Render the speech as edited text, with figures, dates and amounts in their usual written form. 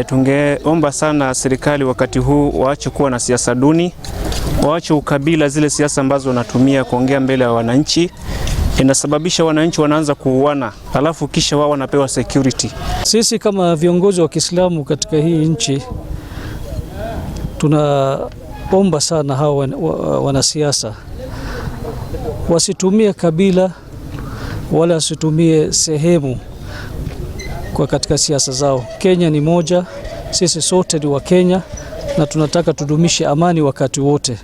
Tungeomba sana serikali wakati huu waache kuwa na siasa duni, waache ukabila, zile siasa ambazo wanatumia kuongea mbele ya wananchi. Inasababisha wananchi wanaanza kuuana, alafu kisha wao wanapewa security. Sisi kama viongozi wa Kiislamu katika hii nchi tunaomba sana hawa wanasiasa wasitumie kabila wala wasitumie sehemu kwa katika siasa zao. Kenya ni moja, sisi sote ni wa Kenya na tunataka tudumishe amani wakati wote.